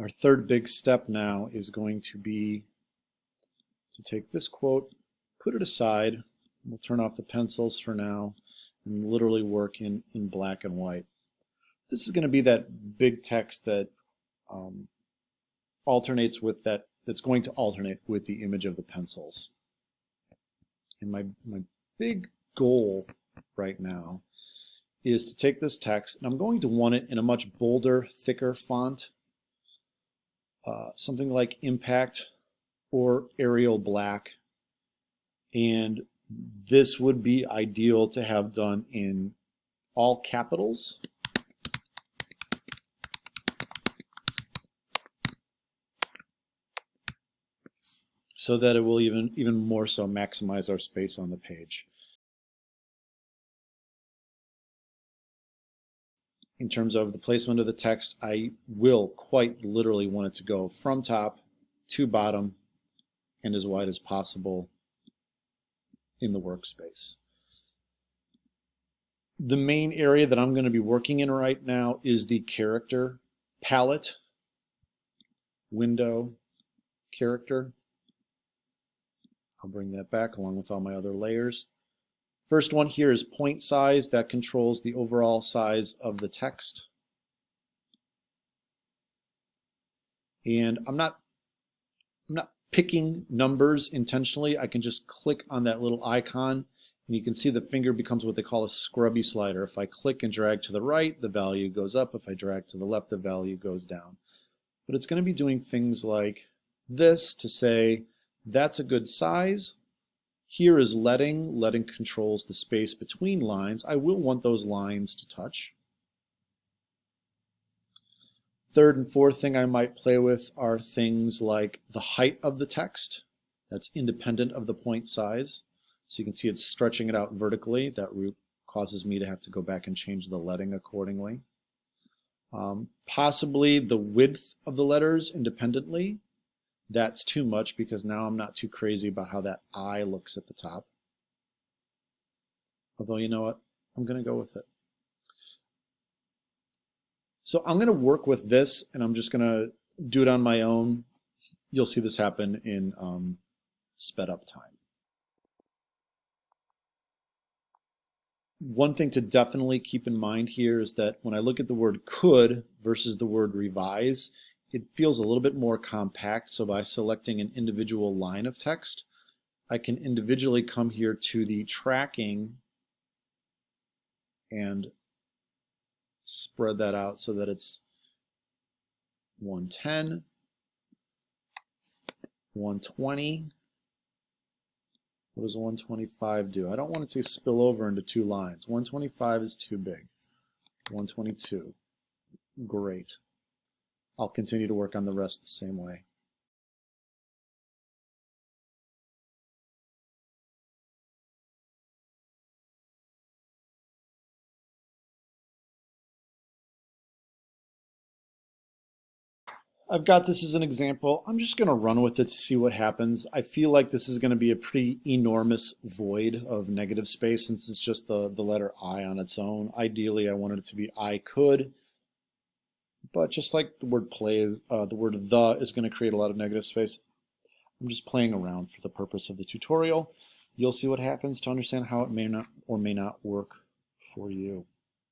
Our third big step now is going to be to take this quote, put it aside. We'll turn off the pencils for now and literally work in black and white. This is going to be that big text that alternates with that's going to alternate with the image of the pencils. And my big goal right now is to take this text, and I'm going to want it in a much bolder, thicker font, something like Impact or Arial Black. And this would be ideal to have done in all capitals. So that it will even more so maximize our space on the page. In terms of the placement of the text, I will quite literally want it to go from top to bottom and as wide as possible in the workspace. The main area that I'm going to be working in right now is the character palette, window, character. I'll bring that back along with all my other layers. First one here is point size. That controls the overall size of the text. And I'm not picking numbers intentionally. I can just click on that little icon and you can see the finger becomes what they call a scrubby slider. If I click and drag to the right, the value goes up. If I drag to the left, the value goes down. But it's going to be doing things like this to say, that's a good size. Here is letting. Letting controls the space between lines. I will want those lines to touch. Third and fourth thing I might play with are things like the height of the text. That's independent of the point size. So you can see it's stretching it out vertically. That root causes me to have to go back and change the letting accordingly. Possibly the width of the letters independently. That's too much because now I'm not too crazy about how that I looks at the top. Although, you know what? I'm going to go with it. So I'm going to work with this and I'm just going to do it on my own. You'll see this happen in sped up time. One thing to definitely keep in mind here is that when I look at the word could versus the word revise, it feels a little bit more compact. So by selecting an individual line of text, I can individually come here to the tracking and spread that out so that it's 110, 120. What does 125 do? I don't want it to spill over into two lines. 125 is too big. 122. Great. I'll continue to work on the rest the same way. I've got this as an example. I'm just going to run with it to see what happens. I feel like this is going to be a pretty enormous void of negative space since it's just the letter I on its own. Ideally, I wanted it to be I could. But just like the word play, the word the is going to create a lot of negative space. I'm just playing around for the purpose of the tutorial. You'll see what happens to understand how it may not or may not work for you.